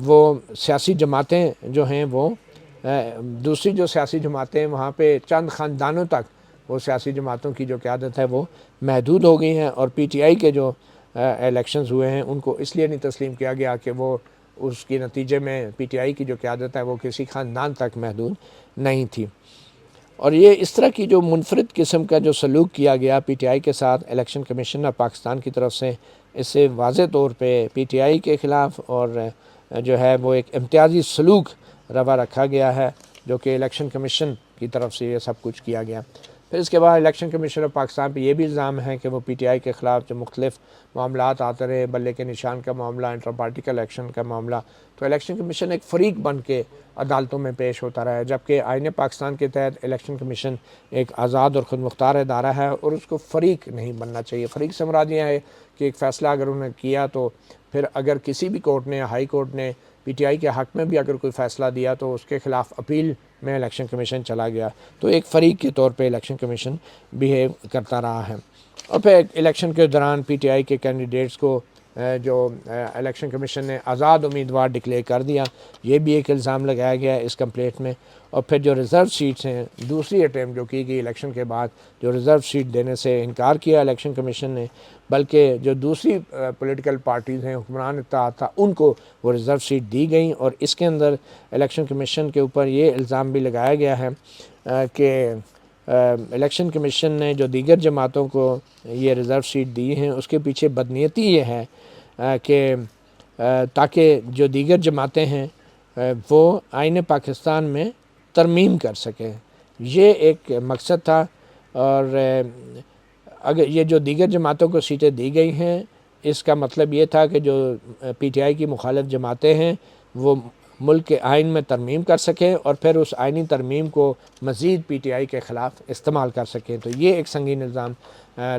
وہ سیاسی جماعتیں جو ہیں وہ دوسری جو سیاسی جماعتیں وہاں پہ چند خاندانوں تک وہ سیاسی جماعتوں کی جو قیادت ہے وہ محدود ہو گئی ہیں، اور پی ٹی آئی کے جو الیکشنز ہوئے ہیں ان کو اس لیے نہیں تسلیم کیا گیا کہ وہ اس کے نتیجے میں پی ٹی آئی کی جو قیادت ہے وہ کسی خاندان تک محدود نہیں تھی۔ اور یہ اس طرح کی جو منفرد قسم کا جو سلوک کیا گیا پی ٹی آئی کے ساتھ الیکشن کمیشن آف پاکستان کی طرف سے، اس سے واضح طور پہ پی ٹی آئی کے خلاف اور جو ہے وہ ایک امتیازی سلوک روا رکھا گیا ہے، جو کہ الیکشن کمیشن کی طرف سے یہ سب کچھ کیا گیا۔ پھر اس کے بعد الیکشن کمیشن آف پاکستان پہ یہ بھی الزام ہے کہ وہ پی ٹی آئی کے خلاف جو مختلف معاملات آتے رہے، بلے کے نشان کا معاملہ، انٹر پارٹی کا الیکشن کا معاملہ، تو الیکشن کمیشن ایک فریق بن کے عدالتوں میں پیش ہوتا رہا ہے، جبکہ آئین پاکستان کے تحت الیکشن کمیشن ایک آزاد اور خود مختار ادارہ ہے، اور اس کو فریق نہیں بننا چاہیے۔ فریق سے مراد یہ ہے کہ ایک فیصلہ اگر انہوں نے کیا تو پھر اگر کسی بھی کورٹ نے، ہائی کورٹ نے پی ٹی آئی کے حق میں بھی اگر کوئی فیصلہ دیا تو اس کے خلاف اپیل میں الیکشن کمیشن چلا گیا، تو ایک فریق کے طور پہ الیکشن کمیشن بیہیو کرتا رہا ہے۔ اور پھر الیکشن کے دوران پی ٹی آئی کے کینڈیڈیٹس کو جو الیکشن کمیشن نے آزاد امیدوار ڈکلیئر کر دیا، یہ بھی ایک الزام لگایا گیا ہے اس کمپلیٹ میں۔ اور پھر جو ریزرو سیٹس ہیں، دوسری اٹیمپٹ جو کی گئی الیکشن کے بعد، جو ریزرو سیٹ دینے سے انکار کیا الیکشن کمیشن نے، بلکہ جو دوسری پولیٹیکل پارٹیز ہیں، حکمران اتحاد تھا، ان کو وہ ریزرو سیٹ دی گئیں، اور اس کے اندر الیکشن کمیشن کے اوپر یہ الزام بھی لگایا گیا ہے کہ الیکشن کمیشن نے جو دیگر جماعتوں کو یہ ریزرو سیٹ دی ہیں اس کے پیچھے بدنیتی یہ ہے کہ تاکہ جو دیگر جماعتیں ہیں وہ آئین پاکستان میں ترمیم کر سکیں، یہ ایک مقصد تھا۔ اور اگر یہ جو دیگر جماعتوں کو سیٹیں دی گئی ہیں، اس کا مطلب یہ تھا کہ جو پی ٹی آئی کی مخالف جماعتیں ہیں وہ ملک کے آئین میں ترمیم کر سکیں، اور پھر اس آئینی ترمیم کو مزید پی ٹی آئی کے خلاف استعمال کر سکیں۔ تو یہ ایک سنگین الزام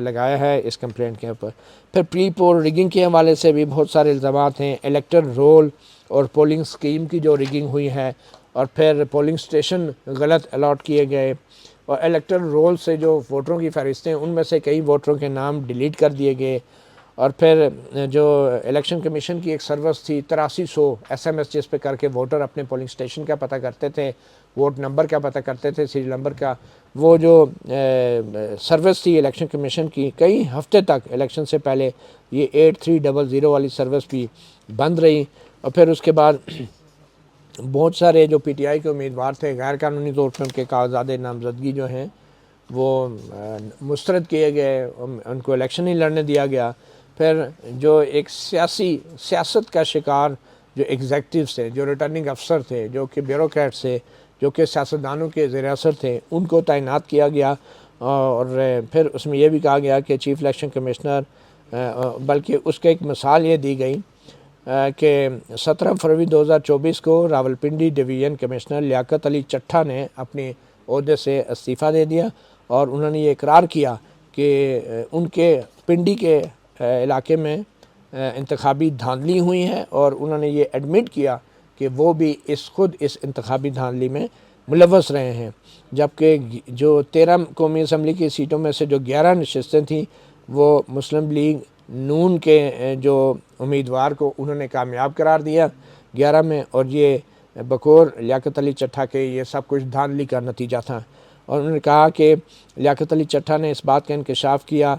لگایا ہے اس کمپلینٹ کے اوپر۔ پھر پری پول ریگنگ کے حوالے سے بھی بہت سارے الزامات ہیں، الیکٹر رول اور پولنگ سکیم کی جو ریگنگ ہوئی ہے، اور پھر پولنگ سٹیشن غلط الاٹ کیے گئے، اور الیکٹر رول سے جو ووٹروں کی فہرستیں ان میں سے کئی ووٹروں کے نام ڈیلیٹ کر دیے گئے، اور پھر جو الیکشن کمیشن کی ایک سروس تھی 8300 ایس ایم ایس، جس پہ کر کے ووٹر اپنے پولنگ سٹیشن کا پتہ کرتے تھے، ووٹ نمبر کا پتہ کرتے تھے، سیریل نمبر کا، وہ جو سروس تھی الیکشن کمیشن کی کئی ہفتے تک الیکشن سے پہلے یہ 8300 والی سروس بھی بند رہی۔ اور پھر اس کے بعد بہت سارے جو پی ٹی آئی کے امیدوار تھے غیر قانونی طور پر ان کے کاغذات نامزدگی جو ہیں وہ مسترد کیے گئے، ان کو الیکشن نہیں لڑنے دیا گیا۔ پھر جو ایک سیاست کا شکار جو ایگزیکٹوز تھے، جو ریٹرننگ افسر تھے، جو کہ بیوروکریٹس تھے، جو کہ سیاستدانوں کے زیر اثر تھے، ان کو تعینات کیا گیا، اور پھر اس میں یہ بھی کہا گیا کہ چیف الیکشن کمشنر، بلکہ اس کا ایک مثال یہ دی گئی کہ 17 فروری 2024 کو راولپنڈی ڈویژن کمشنر لیاقت علی چٹھا نے اپنے عہدے سے استعفیٰ دے دیا، اور انہوں نے یہ اقرار کیا کہ ان کے پنڈی کے علاقے میں انتخابی دھاندلی ہوئی ہے، اور انہوں نے یہ ایڈمٹ کیا کہ وہ بھی خود اس انتخابی دھاندلی میں ملوث رہے ہیں، جبکہ جو 13 قومی اسمبلی کی سیٹوں میں سے جو 11 نشستیں تھیں وہ مسلم لیگ نون کے جو امیدوار کو انہوں نے کامیاب قرار دیا 11 میں، اور یہ بقور لیاقت علی چٹھا کے یہ سب کچھ دھاندلی کا نتیجہ تھا۔ اور انہوں نے کہا کہ لیاقت علی چٹھا نے اس بات کا انکشاف کیا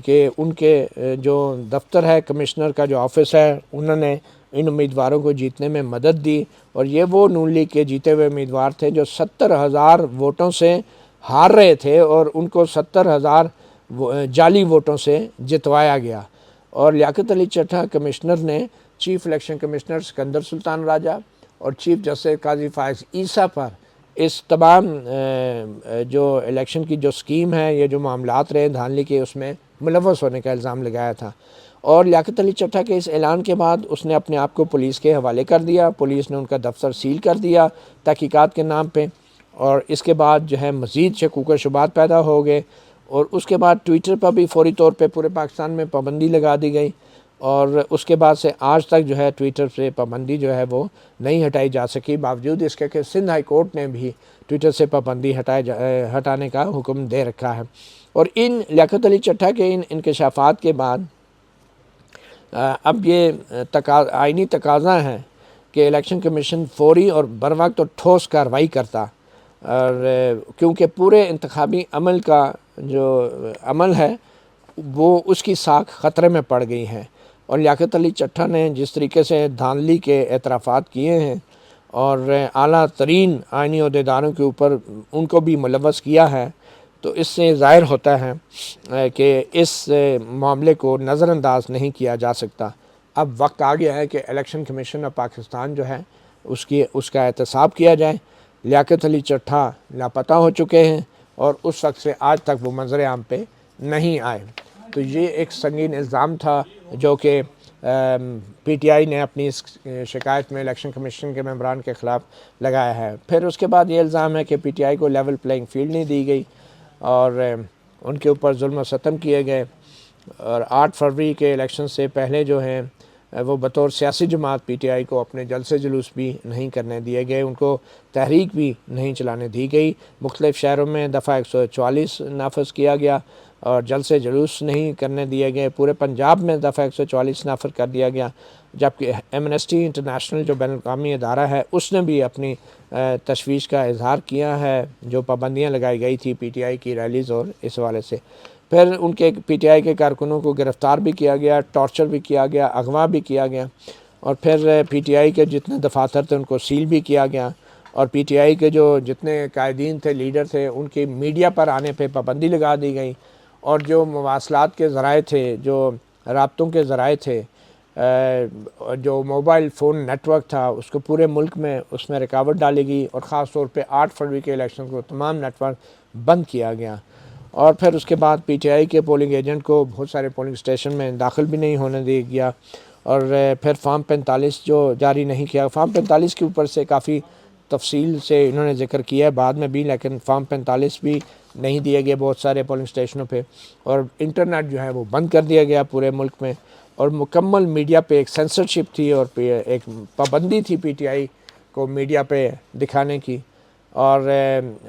کہ ان کے جو دفتر ہے، کمشنر کا جو آفس ہے، انہوں نے ان امیدواروں کو جیتنے میں مدد دی، اور یہ وہ نون لیگ کے جیتے ہوئے امیدوار تھے جو 70,000 ووٹوں سے ہار رہے تھے، اور ان کو 70,000 جعلی ووٹوں سے جتوایا گیا۔ اور لیاقت علی چٹھا کمشنر نے chief election commissioner Sikandar Sultan Raja اور چیف جسٹس قاضی فائز عیسیٰ پر اس تمام جو الیکشن کی جو سکیم ہے، یہ جو معاملات رہے دھاندلی کے، اس میں ملوث ہونے کا الزام لگایا تھا۔ اور لیاقت علی چٹھا کے اس اعلان کے بعد اس نے اپنے آپ کو پولیس کے حوالے کر دیا، پولیس نے ان کا دفتر سیل کر دیا تحقیقات کے نام پہ، اور اس کے بعد جو ہے مزید شکوک و شبہات پیدا ہو گئے، اور اس کے بعد ٹویٹر پر بھی فوری طور پہ پورے پاکستان میں پابندی لگا دی گئی، اور اس کے بعد سے آج تک جو ہے ٹویٹر سے پابندی جو ہے وہ نہیں ہٹائی جا سکی، باوجود اس کے کہ سندھ ہائی کورٹ نے بھی ٹویٹر سے پابندی ہٹانے کا حکم دے رکھا ہے۔ اور ان لیاقت علی چٹھا کے ان انکشافات کے بعد اب یہ آئینی تقاضا ہے کہ الیکشن کمیشن فوری اور بروقت اور ٹھوس کارروائی کرتا، اور کیونکہ پورے انتخابی عمل کا جو عمل ہے وہ اس کی ساکھ خطرے میں پڑ گئی ہے۔ اور لیاقت علی چٹھا نے جس طریقے سے دھاندلی کے اعترافات کیے ہیں اور اعلیٰ ترین آئینی عہدیداروں کے اوپر ان کو بھی ملوث کیا ہے، تو اس سے ظاہر ہوتا ہے کہ اس معاملے کو نظر انداز نہیں کیا جا سکتا۔ اب وقت آ گیا ہے کہ الیکشن کمیشن آف پاکستان جو ہے اس کا احتساب کیا جائے۔ لیاقت علی چٹھا لاپتہ ہو چکے ہیں، اور اس وقت سے آج تک وہ منظر عام پہ نہیں آئے۔ تو یہ ایک سنگین الزام تھا جو کہ پی ٹی آئی نے اپنی اس شکایت میں الیکشن کمیشن کے ممبران کے خلاف لگایا ہے۔ پھر اس کے بعد یہ الزام ہے کہ پی ٹی آئی کو لیول پلینگ فیلڈ نہیں دی گئی، اور ان کے اوپر ظلم و ستم کیے گئے، اور 8 فروری کے الیکشن سے پہلے جو ہیں وہ بطور سیاسی جماعت پی ٹی آئی کو اپنے جلسے جلوس بھی نہیں کرنے دیے گئے، ان کو تحریک بھی نہیں چلانے دی گئی۔ مختلف شہروں میں دفعہ 144 نافذ کیا گیا، اور جلسے جلوس نہیں کرنے دیے گئے۔ پورے پنجاب میں دفعہ 144 نافذ کر دیا گیا، جبکہ ایمنسٹی انٹرنیشنل جو بین الاقوامی ادارہ ہے اس نے بھی اپنی تشویش کا اظہار کیا ہے جو پابندیاں لگائی گئی تھی پی ٹی آئی کی ریلیز اور اس حوالے سے۔ پھر ان کے پی ٹی آئی کے کارکنوں کو گرفتار بھی کیا گیا، ٹارچر بھی کیا گیا، اغوا بھی کیا گیا، اور پھر پی ٹی آئی کے جتنے دفاتر تھے ان کو سیل بھی کیا گیا، اور پی ٹی آئی کے جو جتنے قائدین تھے، لیڈر تھے، ان کی میڈیا پر آنے پہ پابندی لگا دی گئی، اور جو مواصلات کے ذرائع تھے، جو رابطوں کے ذرائع تھے، جو موبائل فون نیٹ ورک تھا، اس کو پورے ملک میں اس میں رکاوٹ ڈالی گئی، اور خاص طور پہ 8 فروری کے الیکشن کو تمام نیٹ ورک بند کیا گیا۔ اور پھر اس کے بعد پی ٹی آئی کے پولنگ ایجنٹ کو بہت سارے پولنگ اسٹیشن میں داخل بھی نہیں ہونے دیا گیا، اور پھر فارم 45 جو جاری نہیں کیا۔ فارم 45 کے اوپر سے کافی تفصیل سے انہوں نے ذکر کیا ہے بعد میں بھی، لیکن فارم 45 بھی نہیں دیے گئے بہت سارے پولنگ اسٹیشنوں پہ، اور انٹرنیٹ جو ہے وہ بند کر دیا گیا پورے ملک میں، اور مکمل میڈیا پہ ایک سینسرشپ تھی، اور ایک پابندی تھی پی ٹی آئی کو میڈیا پہ دکھانے کی۔ اور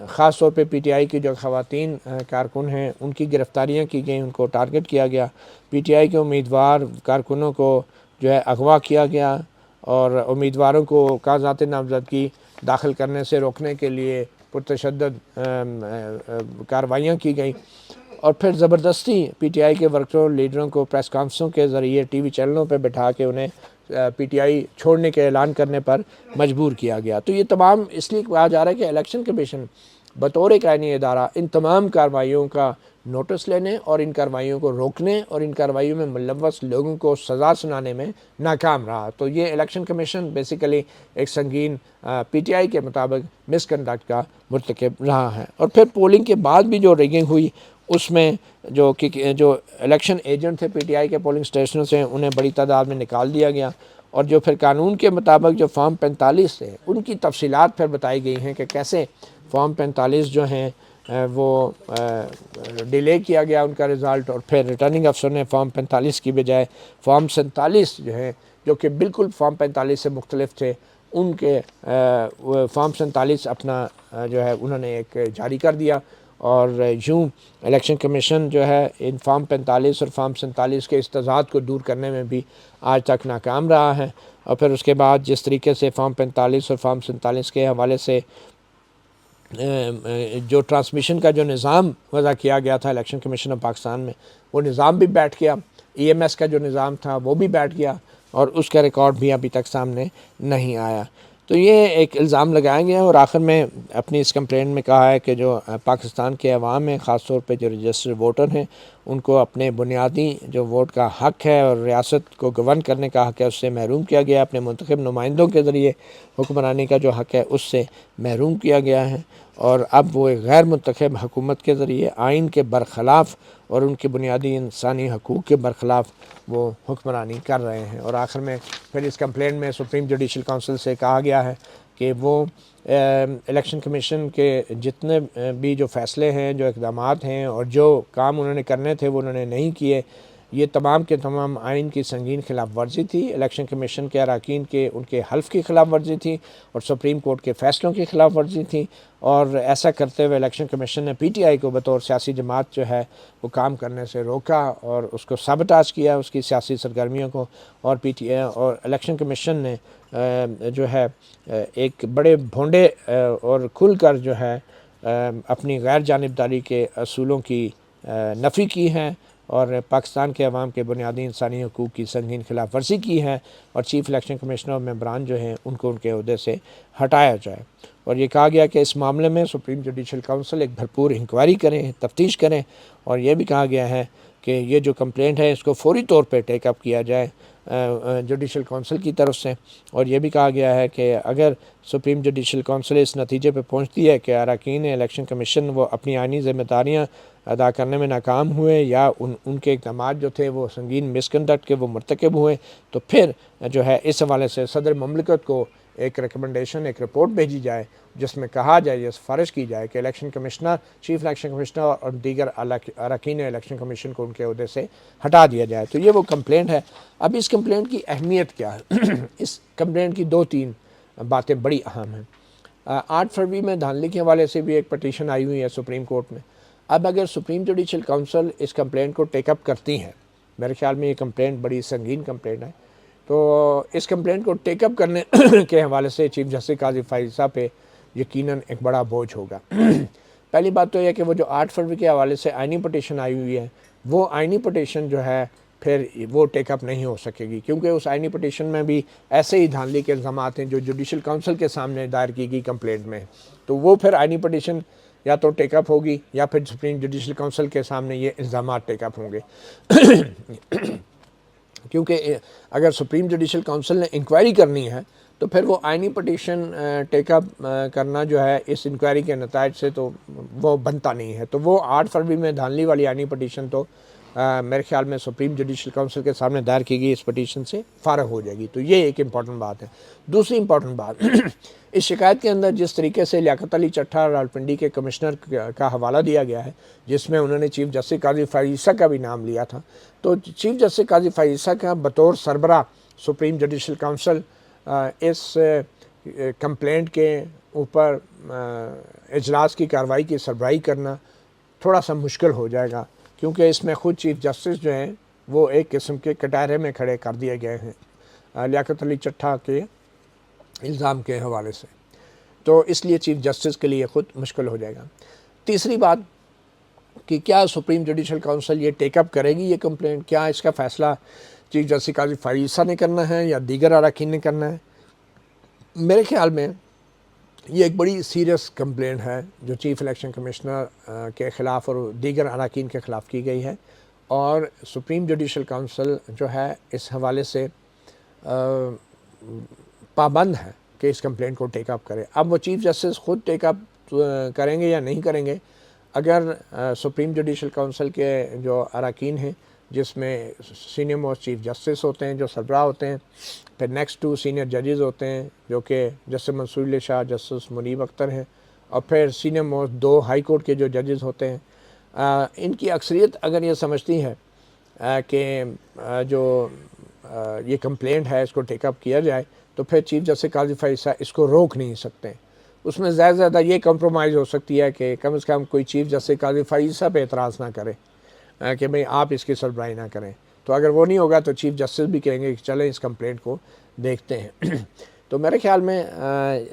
خاص طور پہ پی ٹی آئی کی جو خواتین کارکن ہیں ان کی گرفتاریاں کی گئیں، ان کو ٹارگٹ کیا گیا، پی ٹی آئی کے امیدوار کارکنوں کو جو ہے اغوا کیا گیا، اور امیدواروں کو کاغذات نامزدگی داخل کرنے سے روکنے کے لیے پرتشدد کارروائیاں کی گئیں، اور پھر زبردستی پی ٹی آئی کے ورکروں لیڈروں کو پریس کانفرنسوں کے ذریعے ٹی وی چینلوں پہ بٹھا کے انہیں پی ٹی آئی چھوڑنے کے اعلان کرنے پر مجبور کیا گیا۔ تو یہ تمام اس لیے کہا جا رہا ہے کہ الیکشن کمیشن بطور ایک آئینی ادارہ ان تمام کارروائیوں کا نوٹس لینے اور ان کارروائیوں کو روکنے اور ان کارروائیوں میں ملوث لوگوں کو سزا سنانے میں ناکام رہا۔ تو یہ الیکشن کمیشن بیسیکلی ایک سنگین پی ٹی آئی کے مطابق مس کنڈکٹ کا مرتکب رہا ہے۔ اور پھر پولنگ کے بعد بھی جو ریگنگ ہوئی اس میں جو الیکشن ایجنٹ تھے پی ٹی آئی کے پولنگ اسٹیشنوں سے انہیں بڑی تعداد میں نکال دیا گیا، اور جو پھر قانون کے مطابق جو فارم 45 تھے ان کی تفصیلات پھر بتائی گئی ہیں کہ کیسے فارم 45 جو ہیں وہ ڈیلے کیا گیا ان کا رزلٹ، اور پھر ریٹرننگ افسر نے فارم 45 کی بجائے فارم 47 جو ہے جو کہ بالکل فارم 45 سے مختلف تھے ان کے فارم 47 اپنا جو ہے انہوں نے ایک جاری کر دیا، اور یوں الیکشن کمیشن جو ہے ان فارم 45 اور فارم 47 کے استضاد کو دور کرنے میں بھی آج تک ناکام رہا ہے۔ اور پھر اس کے بعد جس طریقے سے فارم 45 اور فارم 47 کے حوالے سے جو ٹرانسمیشن کا جو نظام وضع کیا گیا تھا الیکشن کمیشن آف پاکستان میں، وہ نظام بھی بیٹھ گیا، ای ایم ایس کا جو نظام تھا وہ بھی بیٹھ گیا، اور اس کا ریکارڈ بھی ابھی تک سامنے نہیں آیا۔ تو یہ ایک الزام لگایا گیا، اور آخر میں اپنی اس کمپلین میں کہا ہے کہ جو پاکستان کے عوام ہیں، خاص طور پہ جو رجسٹرڈ ووٹر ہیں، ان کو اپنے بنیادی جو ووٹ کا حق ہے اور ریاست کو گورن کرنے کا حق ہے اس سے محروم کیا گیا، اپنے منتخب نمائندوں کے ذریعے حکمرانی کا جو حق ہے اس سے محروم کیا گیا ہے، اور اب وہ ایک غیر منتخب حکومت کے ذریعے آئین کے برخلاف اور ان کے بنیادی انسانی حقوق کے برخلاف وہ حکمرانی کر رہے ہیں۔ اور آخر میں پھر اس کمپلین میں سپریم جوڈیشل کونسل سے کہا گیا ہے کہ وہ الیکشن کمیشن کے جتنے بھی جو فیصلے ہیں، جو اقدامات ہیں اور جو کام انہوں نے کرنے تھے وہ انہوں نے نہیں کیے، یہ تمام کے تمام آئین کی سنگین خلاف ورزی تھی، الیکشن کمیشن کے اراکین کے ان کے حلف کی خلاف ورزی تھی، اور سپریم کورٹ کے فیصلوں کی خلاف ورزی تھی، اور ایسا کرتے ہوئے الیکشن کمیشن نے پی ٹی آئی کو بطور سیاسی جماعت جو ہے وہ کام کرنے سے روکا اور اس کو سابوٹاج کیا، اس کی سیاسی سرگرمیوں کو، اور پی ٹی آئی اور الیکشن کمیشن نے جو ہے ایک بڑے بھونڈے اور کھل کر جو ہے اپنی غیر جانبداری کے اصولوں کی نفی کی ہے، اور پاکستان کے عوام کے بنیادی انسانی حقوق کی سنگین خلاف ورزی کی ہے، اور چیف الیکشن کمیشنر اور ممبران جو ہیں ان کو ان کے عہدے سے ہٹایا جائے۔ اور یہ کہا گیا کہ اس معاملے میں سپریم جوڈیشل کونسل ایک بھرپور انکوائری کریں، تفتیش کریں، اور یہ بھی کہا گیا ہے کہ یہ جو کمپلینٹ ہے اس کو فوری طور پہ ٹیک اپ کیا جائے جوڈیشل کونسل کی طرف سے۔ اور یہ بھی کہا گیا ہے کہ اگر سپریم جوڈیشل کونسل اس نتیجے پہ پہنچتی ہے کہ اراکین الیکشن کمیشن وہ اپنی آئینی ذمہ داریاں ادا کرنے میں ناکام ہوئے، یا ان کے اقدامات جو تھے وہ سنگین مس کنڈکٹ کے وہ مرتکب ہوئے، تو پھر جو ہے اس حوالے سے صدر مملکت کو ایک ریکمنڈیشن، ایک رپورٹ بھیجی جائے جس میں کہا جائے، یہ سفارش کی جائے کہ election commissioner, chief election commissioner اور دیگر اراکین الیکشن کمیشن کو ان کے عہدے سے ہٹا دیا جائے۔ تو یہ وہ کمپلینٹ ہے۔ اب اس کمپلینٹ کی اہمیت کیا ہے؟ اس کمپلینٹ کی 2-3 باتیں بڑی اہم ہیں۔ 8 فروری میں دھاندلی کے حوالے سے بھی ایک پٹیشن آئی ہوئی ہے سپریم کورٹ میں۔ اب اگر سپریم جوڈیشل کونسل اس کمپلینٹ کو ٹیک اپ کرتی ہیں، میرے خیال میں یہ کمپلینٹ بڑی سنگین کمپلینٹ ہے، تو اس کمپلینٹ کو ٹیک اپ کرنے کے حوالے سے چیف جسٹس قاضی فائز صاحب پہ یقیناً ایک بڑا بوجھ ہوگا۔ پہلی بات تو یہ کہ وہ جو 8 فروری کے حوالے سے آئینی پٹیشن آئی ہوئی ہے، وہ آئینی پٹیشن جو ہے پھر وہ ٹیک اپ نہیں ہو سکے گی، کیونکہ اس آئینی پٹیشن میں بھی ایسے ہی دھاندلی کے الزامات ہیں جو جوڈیشل کونسل کے سامنے دائر کی گئی کمپلینٹ میں، تو وہ پھر آئینی پٹیشن یا تو ٹیک اپ ہوگی یا پھر سپریم جوڈیشل کونسل کے سامنے یہ الزامات ٹیک اپ ہوں گے۔ کیونکہ اگر سپریم جوڈیشل کونسل نے انکوائری کرنی ہے تو پھر وہ آئینی پٹیشن ٹیک اپ کرنا جو ہے اس انکوائری کے نتائج سے تو وہ بنتا نہیں ہے، تو وہ 8 فروری میں دھاندلی والی آئینی پٹیشن تو میرے خیال میں سپریم جوڈیشل کونسل کے سامنے دائر کی گئی اس پٹیشن سے فارغ ہو جائے گی۔ تو یہ ایک امپورٹنٹ بات ہے۔ دوسری امپورٹنٹ بات، اس شکایت کے اندر جس طریقے سے لیاقت علی چٹھا راولپنڈی کے کمشنر کا حوالہ دیا گیا ہے، جس میں انہوں نے چیف جسٹس قاضی فائز صاحب کا بھی نام لیا تھا، تو چیف جسٹس قاضی فائز صاحب کا بطور سربراہ سپریم جوڈیشل کونسل اس کمپلینٹ کے اوپر اجلاس کی کارروائی کی سربراہی کرنا تھوڑا سا مشکل ہو جائے گا، کیونکہ اس میں خود چیف جسٹس جو ہیں وہ ایک قسم کے کٹہرے میں کھڑے کر دیے گئے ہیں لیاقت علی چٹھا کے الزام کے حوالے سے، تو اس لیے چیف جسٹس کے لیے خود مشکل ہو جائے گا۔ تیسری بات کہ کیا سپریم جوڈیشل کونسل یہ ٹیک اپ کرے گی یہ کمپلینٹ، کیا اس کا فیصلہ چیف جسٹس قاضی فائز صاحب نے کرنا ہے یا دیگر اراکین نے کرنا ہے؟ میرے خیال میں یہ ایک بڑی سیریس کمپلینٹ ہے جو چیف الیکشن کمشنر کے خلاف اور دیگر اراکین کے خلاف کی گئی ہے، اور سپریم جوڈیشل کونسل جو ہے اس حوالے سے پابند ہے کہ اس کمپلینٹ کو ٹیک اپ کرے۔ اب وہ چیف جسٹس خود ٹیک اپ کریں گے یا نہیں کریں گے، اگر سپریم جوڈیشل کونسل کے جو اراکین ہیں جس میں سینئر موسٹ چیف جسٹس ہوتے ہیں جو سربراہ ہوتے ہیں، پھر نیکسٹ 2 سینئر ججز ہوتے ہیں جو کہ جسٹس منصور علی شاہ، جسٹس منیب اختر ہیں، اور پھر سینئر موسٹ 2 ہائی کورٹ کے جو ججز ہوتے ہیں، ان کی اکثریت اگر یہ سمجھتی ہے کہ جو یہ کمپلینٹ ہے اس کو ٹیک اپ کیا جائے، تو پھر چیف جسٹس قاضی فائز صاحب اس کو روک نہیں سکتے، اس میں زیادہ سے زیادہ یہ کمپرومائز ہو سکتی ہے کہ کم از کم کوئی چیف جسٹس قاضی فائز پہ اعتراض نہ کرے کہ بھئی آپ اس کی سربراہی نہ کریں. تو اگر وہ نہیں ہوگا تو چیف جسٹس بھی کہیں گے کہ چلیں اس کمپلینٹ کو دیکھتے ہیں. تو میرے خیال میں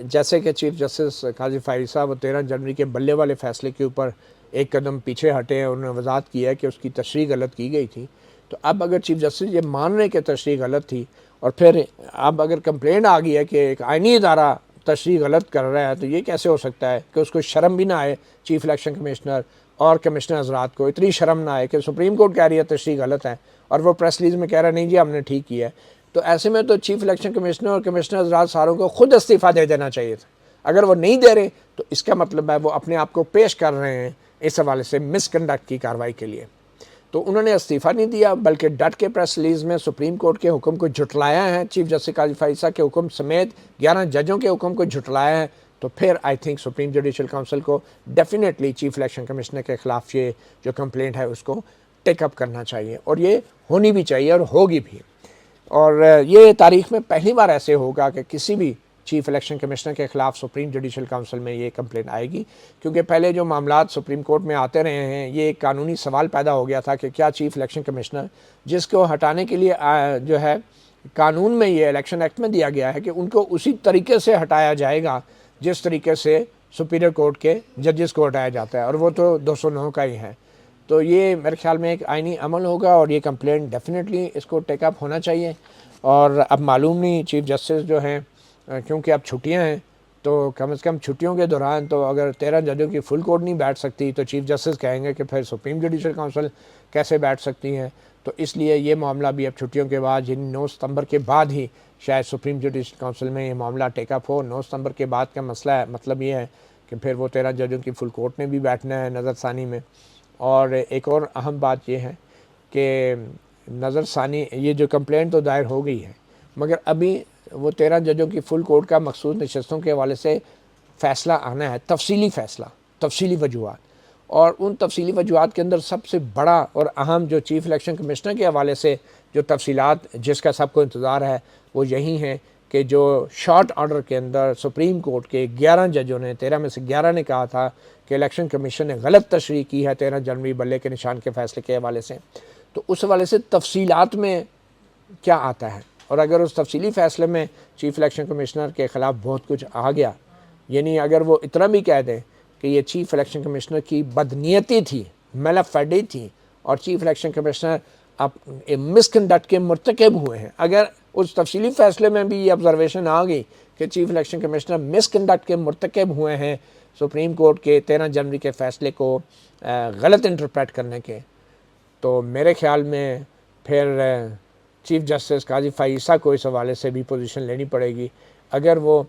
جیسے کہ چیف جسٹس قاضی فائز صاحب 13 جنوری کے بلے والے فیصلے کے اوپر ایک قدم پیچھے ہٹے ہیں، انہوں نے وضاحت کی ہے کہ اس کی تشریح غلط کی گئی تھی. تو اب اگر چیف جسٹس یہ مان رہے کہ تشریح غلط تھی، اور پھر اب اگر کمپلینٹ آ گئی ہے کہ ایک آئینی ادارہ تشریح غلط کر رہا ہے، تو یہ کیسے ہو سکتا ہے کہ اس کو شرم بھی نہ آئے چیف الیکشن کمشنر اور کمشنر حضرات کو اتنی شرم نہ آئے کہ سپریم کورٹ کہہ رہی ہے تشریح غلط ہے اور وہ پریس ریلیز میں کہہ رہا ہے نہیں جی ہم نے ٹھیک کیا ہے. تو ایسے میں تو چیف الیکشن کمشنر اور کمشنر حضرات ساروں کو خود استعفیٰ دے دینا چاہیے تھا. اگر وہ نہیں دے رہے تو اس کا مطلب ہے وہ اپنے آپ کو پیش کر رہے ہیں اس حوالے سے مس کنڈکٹ کی کارروائی کے لیے. تو انہوں نے استعفیٰ نہیں دیا بلکہ ڈٹ کے پریس ریلیز میں سپریم کورٹ کے حکم کو جھٹلایا ہے، چیف جسٹس قاضی فائز صاحب کے حکم سمیت 11 ججوں کے حکم کو جھٹلایا ہے. تو پھر I think supreme judicial council کو ڈیفینیٹلی چیف الیکشن کمشنر کے خلاف یہ جو کمپلینٹ ہے اس کو ٹیک اپ کرنا چاہیے، اور یہ ہونی بھی چاہیے اور ہوگی بھی. اور یہ تاریخ میں پہلی بار ایسے ہوگا کہ کسی بھی چیف الیکشن کمشنر کے خلاف سپریم جوڈیشل کونسل میں یہ کمپلین آئے گی، کیونکہ پہلے جو معاملات سپریم کورٹ میں آتے رہے ہیں یہ ایک قانونی سوال پیدا ہو گیا تھا کہ کیا چیف الیکشن کمشنر جس کو ہٹانے کے لیے جو ہے قانون میں یہ الیکشن ایکٹ میں دیا گیا ہے کہ ان کو اسی طریقے سے ہٹایا جائے گا جس طریقے سے سپیریئر کورٹ کے ججز کو ہٹایا جاتا ہے، اور وہ تو 209 کا ہی ہے. تو یہ میرے خیال میں ایک آئینی عمل ہوگا اور یہ کمپلین ڈیفینیٹلی اس کو ٹیک اپ ہونا چاہیے. اور اب معلوم نہیں چیف جسٹس جو ہیں کیونکہ اب چھٹیاں ہیں تو کم از کم چھٹیوں کے دوران تو اگر 13 ججوں کی فل کورٹ نہیں بیٹھ سکتی تو چیف جسٹس کہیں گے کہ پھر سپریم جوڈیشل کونسل کیسے بیٹھ سکتی ہیں. تو اس لیے یہ معاملہ بھی اب چھٹیوں کے بعد یعنی 9 ستمبر کے بعد ہی شاید سپریم جوڈیشل کونسل میں یہ معاملہ ٹیک اپ ہو. 9 ستمبر کے بعد کا مسئلہ ہے، مطلب یہ ہے کہ پھر وہ 13 ججوں کی فل کورٹ نے بھی بیٹھنا ہے نظر ثانی میں. اور ایک اور اہم بات یہ ہے کہ نظر ثانی یہ جو کمپلینٹ تو دائر ہو گئی ہے مگر ابھی وہ 13 ججوں کی فل کورٹ کا مخصوص نشستوں کے حوالے سے فیصلہ آنا ہے، تفصیلی فیصلہ، تفصیلی وجوہات. اور ان تفصیلی وجوہات کے اندر سب سے بڑا اور اہم جو چیف الیکشن کمشنر کے حوالے سے جو تفصیلات جس کا سب کو انتظار ہے وہ یہی ہیں کہ جو شارٹ آرڈر کے اندر سپریم کورٹ کے 11 ججوں نے 13 میں سے 11 نے کہا تھا کہ الیکشن کمیشن نے غلط تشریح کی ہے 13 جنوری بلے کے نشان کے فیصلے کے حوالے سے. تو اس حوالے سے تفصیلات میں کیا آتا ہے، اور اگر اس تفصیلی فیصلے میں چیف الیکشن کمشنر کے خلاف بہت کچھ آ گیا، یعنی اگر وہ اتنا بھی کہہ دیں کہ یہ چیف الیکشن کمشنر کی بدنیتی تھی، میلا فیڈی تھی، اور چیف الیکشن کمشنر اب مس کنڈکٹ کے مرتکب ہوئے ہیں، اگر اس تفصیلی فیصلے میں بھی یہ آبزرویشن آ گئی کہ چیف الیکشن کمشنر مس کنڈکٹ کے مرتکب ہوئے ہیں سپریم کورٹ کے 13 جنوری کے فیصلے کو غلط انٹرپریٹ کرنے کے، تو میرے خیال میں پھر چیف جسٹس قاضی فائز صاحب کو اس حوالے سے بھی پوزیشن لینی پڑے گی. اگر وہ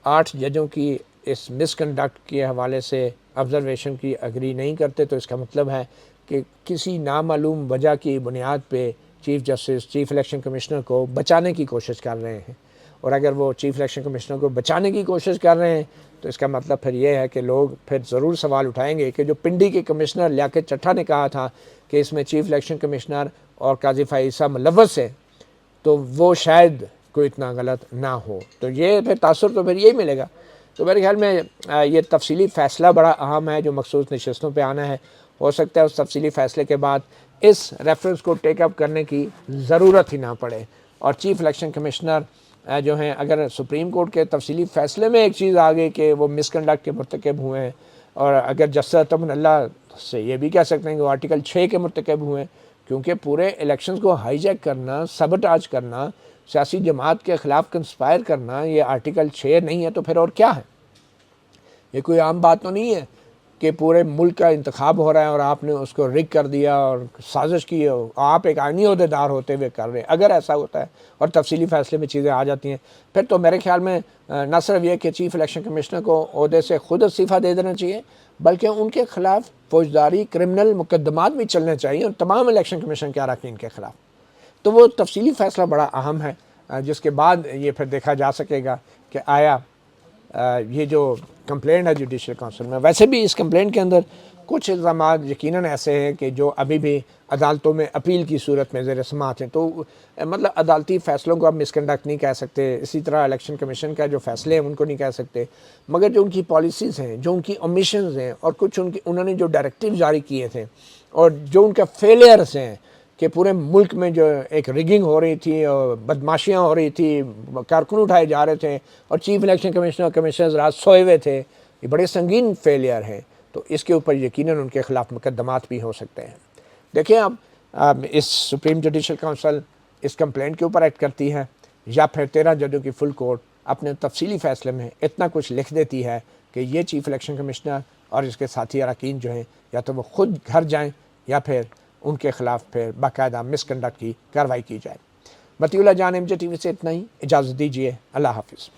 8 ججوں کی اس مس کنڈکٹ کے حوالے سے آبزرویشن کی اگری نہیں کرتے تو اس کا مطلب ہے کہ کسی نامعلوم وجہ کی بنیاد پہ chief justice chief election commissioner کو بچانے کی کوشش کر رہے ہیں. اور اگر وہ چیف الیکشن کمشنر کو بچانے کی کوشش کر رہے ہیں تو اس کا مطلب پھر یہ ہے کہ لوگ پھر ضرور سوال اٹھائیں گے کہ جو پنڈی کے کمشنر لیاقت چٹھا نے کہا تھا کہ اس میں چیف الیکشن کمشنر اور قاضی فائز صاحب ملوث ہے تو وہ شاید کوئی اتنا غلط نہ ہو، تو یہ پھر تاثر تو پھر یہی ملے گا. تو میرے خیال میں یہ تفصیلی فیصلہ بڑا اہم ہے جو مخصوص نشستوں پہ آنا ہے. ہو سکتا ہے اس تفصیلی فیصلے کے بعد اس ریفرنس کو ٹیک اپ کرنے کی ضرورت ہی نہ پڑے، اور چیف الیکشن کمشنر جو ہیں اگر سپریم کورٹ کے تفصیلی فیصلے میں ایک چیز آ گئی کہ وہ مس کنڈکٹ کے مرتکب ہوئے ہیں، اور اگر جسٹس اطمن اللہ سے یہ بھی کہہ سکتے ہیں کہ وہ آرٹیکل 6 کے مرتکب ہوئے ہیں، کیونکہ پورے الیکشنز کو ہائی جیک کرنا، سبٹاج کرنا، سیاسی جماعت کے خلاف کنسپائر کرنا، یہ آرٹیکل 6 نہیں ہے تو پھر اور کیا ہے؟ یہ کوئی عام بات تو نہیں ہے کہ پورے ملک کا انتخاب ہو رہا ہے اور آپ نے اس کو رگ کر دیا اور سازش کی، آپ ایک آئینی عہدیدار ہوتے ہوئے کر رہے ہیں. اگر ایسا ہوتا ہے اور تفصیلی فیصلے میں چیزیں آ جاتی ہیں پھر تو میرے خیال میں نہ صرف یہ کہ چیف الیکشن کمشنر کو عہدے سے خود استعفیٰ دے دینا چاہیے بلکہ ان کے خلاف فوجداری کرمنل مقدمات بھی چلنے چاہیے اور تمام الیکشن کمیشن کے اراکین کے خلاف. تو وہ تفصیلی فیصلہ بڑا اہم ہے جس کے بعد یہ پھر دیکھا جا سکے گا کہ آیا یہ جو کمپلینٹ ہے جوڈیشل کونسل میں، ویسے بھی اس کمپلینٹ کے اندر کچھ الزامات یقیناً ایسے ہیں کہ جو ابھی بھی عدالتوں میں اپیل کی صورت میں زیر سماعت ہیں، تو مطلب عدالتی فیصلوں کو آپ مس کنڈکٹ نہیں کہہ سکتے، اسی طرح الیکشن کمیشن کا جو فیصلے ہیں ان کو نہیں کہہ سکتے، مگر جو ان کی پالیسیز ہیں، جو ان کی امیشنز ہیں، اور کچھ انہوں نے جو ڈائریکٹیو جاری کیے تھے، اور جو ان کا فیلیئرز ہیں کہ پورے ملک میں جو ایک ریگنگ ہو رہی تھی اور بدماشیاں ہو رہی تھی، کارکن اٹھائے جا رہے تھے، اور چیف الیکشن کمیشنر کمیشنرز رات سوئے ہوئے تھے، یہ بڑے سنگین فیلیئر ہیں، تو اس کے اوپر یقیناً ان کے خلاف مقدمات بھی ہو سکتے ہیں۔ دیکھیں اب اس سپریم جوڈیشل کونسل اس کمپلینٹ کے اوپر ایکٹ کرتی ہے، یا پھر 13 ججوں کی فل کورٹ اپنے تفصیلی فیصلے میں اتنا کچھ لکھ دیتی ہے کہ یہ چیف الیکشن کمشنر اور اس کے ساتھی اراکین جو ہیں یا تو وہ خود گھر جائیں یا پھر ان کے خلاف پھر باقاعدہ مس کنڈکٹ کی کارروائی کی جائے۔ مطیع اللہ جان، MJ TV سے اتنا ہی، اجازت دیجیے، اللہ حافظ۔